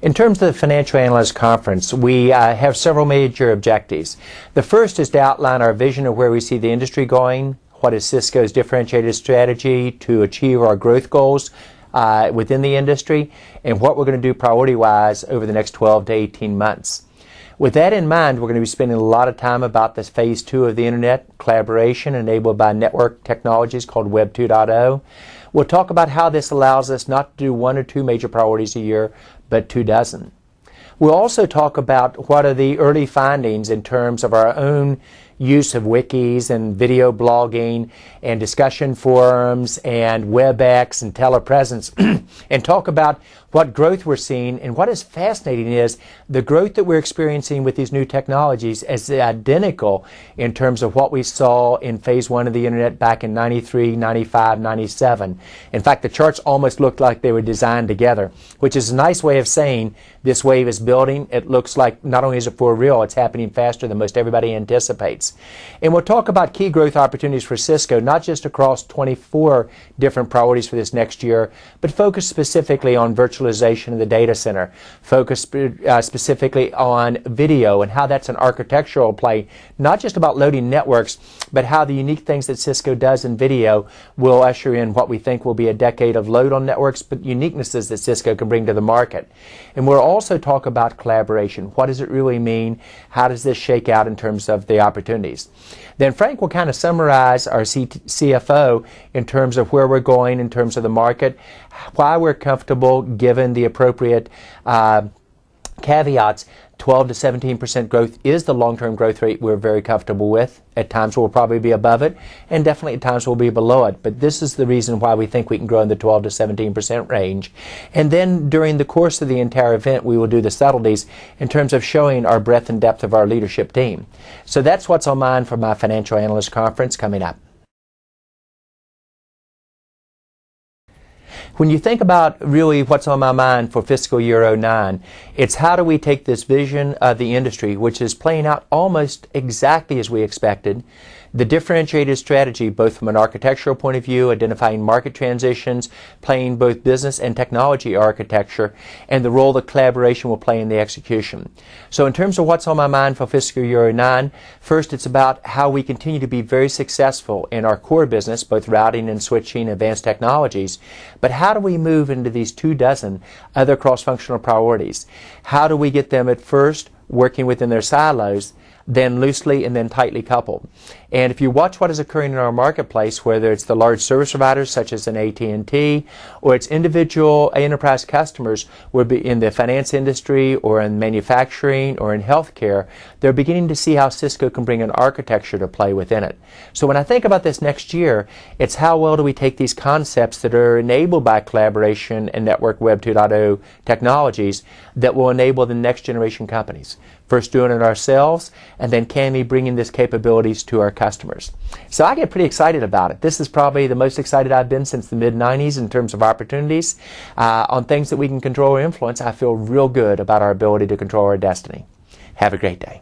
In terms of the Financial Analyst Conference, we have several major objectives. The first is to outline our vision of where we see the industry going, what is Cisco's differentiated strategy to achieve our growth goals within the industry, and what we're going to do priority-wise over the next 12 to 18 months. With that in mind, we're going to be spending a lot of time about this phase 2 of the Internet, collaboration enabled by network technologies called Web 2.0. We'll talk about how this allows us not to do 1 or 2 major priorities a year, but 24. We'll also talk about what are the early findings in terms of our own use of wikis and video blogging and discussion forums and WebEx and telepresence and talk about what growth we're seeing. And what is fascinating is the growth that we're experiencing with these new technologies is identical in terms of what we saw in phase 1 of the Internet back in 93, 95, 97. In fact, the charts almost looked like they were designed together, which is a nice way of saying this wave is building. It looks like not only is it for real, it's happening faster than most everybody anticipates. And we'll talk about key growth opportunities for Cisco, not just across 24 different priorities for this next year, but focus specifically on virtualization of the data center, focus specifically on video and how that's an architectural play, not just about loading networks, but how the unique things that Cisco does in video will usher in what we think will be a decade of load on networks, but uniquenesses that Cisco can bring to the market. And we'll also talk about collaboration. What does it really mean? How does this shake out in terms of the opportunities? Then Frank will kind of summarize our CFO in terms of where we're going in terms of the market, why we're comfortable given the appropriate caveats. 12 to 17% growth is the long-term growth rate we're very comfortable with. At times we'll probably be above it, and definitely at times we'll be below it. But this is the reason why we think we can grow in the 12 to 17% range. And then during the course of the entire event, we will do the subtleties in terms of showing our breadth and depth of our leadership team. So that's what's on mind for my Financial Analyst Conference coming up. When you think about really what's on my mind for fiscal year 2009, it's how do we take this vision of the industry, which is playing out almost exactly as we expected, the differentiated strategy both from an architectural point of view, identifying market transitions, playing both business and technology architecture, and the role that collaboration will play in the execution. So in terms of what's on my mind for fiscal year 2009, first it's about how we continue to be very successful in our core business, both routing and switching, advanced technologies, but how do we move into these 24 other cross-functional priorities? How do we get them at first working within their silos, then loosely and then tightly coupled? And if you watch what is occurring in our marketplace, whether it's the large service providers such as an AT&T or it's individual enterprise customers in the finance industry or in manufacturing or in healthcare, they're beginning to see how Cisco can bring an architecture to play within it. So when I think about this next year, it's how well do we take these concepts that are enabled by collaboration and network Web 2.0 technologies that will enable the next generation companies. First doing it ourselves, and then can we bring in these capabilities to our customers? So I get pretty excited about it. This is probably the most excited I've been since the mid-90s in terms of opportunities. On things that we can control or influence, I feel real good about our ability to control our destiny. Have a great day.